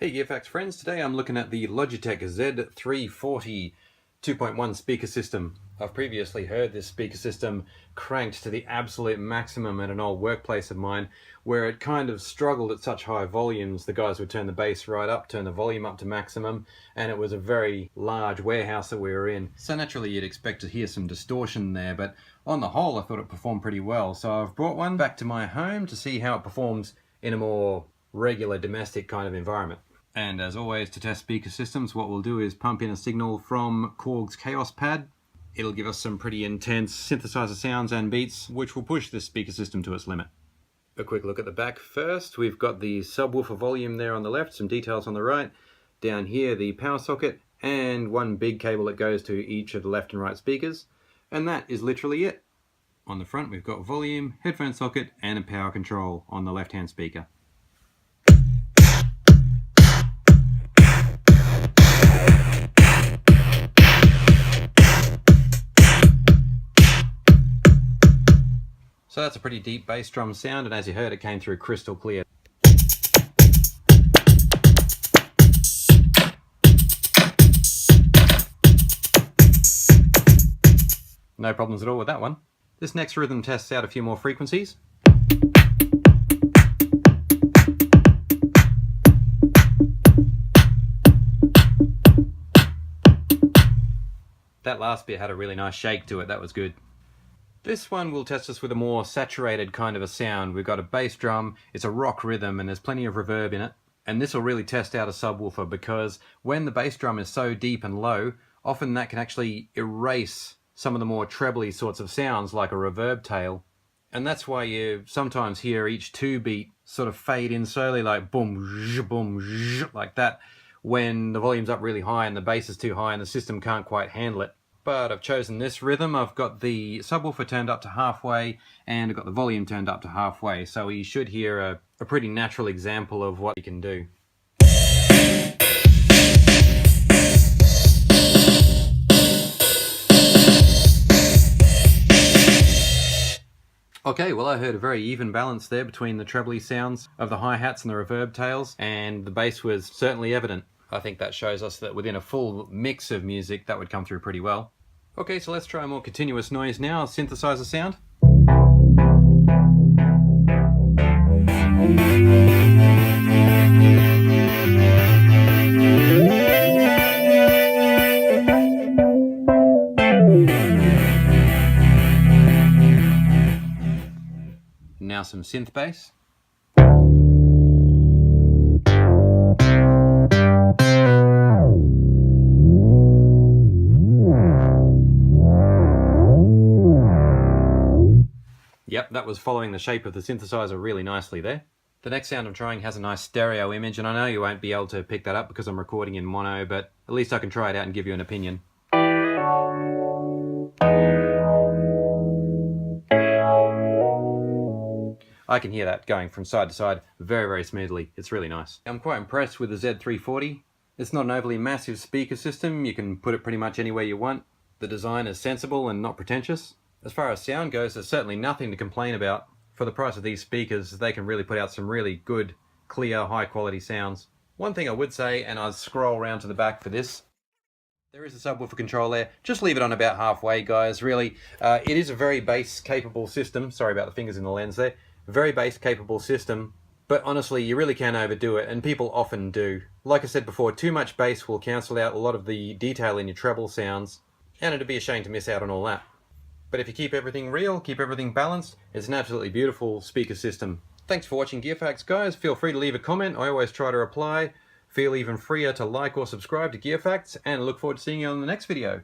Hey Gearfacts friends, today I'm looking at the Logitech Z-340 2.1 speaker system. I've previously heard this speaker system cranked to the absolute maximum at an old workplace of mine where it kind of struggled at such high volumes. The guys would turn the bass right up, turn the volume up to maximum, and it was a very large warehouse that we were in. So naturally you'd expect to hear some distortion there, but on the whole I thought it performed pretty well. So I've brought one back to my home to see how it performs in a more regular domestic kind of environment. And as always, to test speaker systems, what we'll do is pump in a signal from Korg's Chaos Pad. It'll give us some pretty intense synthesizer sounds and beats, which will push this speaker system to its limit. A quick look at the back first. We've got the subwoofer volume there on the left, some details on the right. Down here, the power socket, and one big cable that goes to each of the left and right speakers. And that is literally it. On the front, we've got volume, headphone socket, and a power control on the left-hand speaker. So that's a pretty deep bass drum sound, and as you heard, it came through crystal clear. No problems at all with that one. This next rhythm tests out a few more frequencies. That last bit had a really nice shake to it, that was good. This one will test us with a more saturated kind of a sound. We've got a bass drum, it's a rock rhythm, and there's plenty of reverb in it. And this will really test out a subwoofer because when the bass drum is so deep and low, often that can actually erase some of the more trebly sorts of sounds like a reverb tail. And that's why you sometimes hear each two beat sort of fade in slowly, like boom, like that, when the volume's up really high and the bass is too high and the system can't quite handle it. But I've chosen this rhythm. I've got the subwoofer turned up to halfway and I've got the volume turned up to halfway, so you should hear a pretty natural example of what you can do. Okay, well I heard a very even balance there between the trebly sounds of the hi-hats and the reverb tails, and the bass was certainly evident. I think that shows us that within a full mix of music that would come through pretty well. Okay, so let's try a more continuous noise now, synthesizer sound. Now some synth bass. Yep, that was following the shape of the synthesizer really nicely there. The next sound I'm trying has a nice stereo image, and I know you won't be able to pick that up because I'm recording in mono, but at least I can try it out and give you an opinion. I can hear that going from side to side very, very smoothly. It's really nice. I'm quite impressed with the Z-340. It's not an overly massive speaker system. You can put it pretty much anywhere you want. The design is sensible and not pretentious. As far as sound goes, there's certainly nothing to complain about. For the price of these speakers, they can really put out some really good, clear, high-quality sounds. One thing I would say, and I'll scroll around to the back for this, there is a subwoofer control there. Just leave it on about halfway, guys, really. It is a very bass-capable system. Sorry about the fingers in the lens there. Very bass-capable system, but honestly, you really can overdo it, and people often do. Like I said before, too much bass will cancel out a lot of the detail in your treble sounds, and it'd be a shame to miss out on all that. But if you keep everything real, keep everything balanced, it's an absolutely beautiful speaker system. Thanks for watching Gearfacts, guys. Feel free to leave a comment. I always try to reply. Feel even freer to like or subscribe to Gearfacts, and look forward to seeing you on the next video.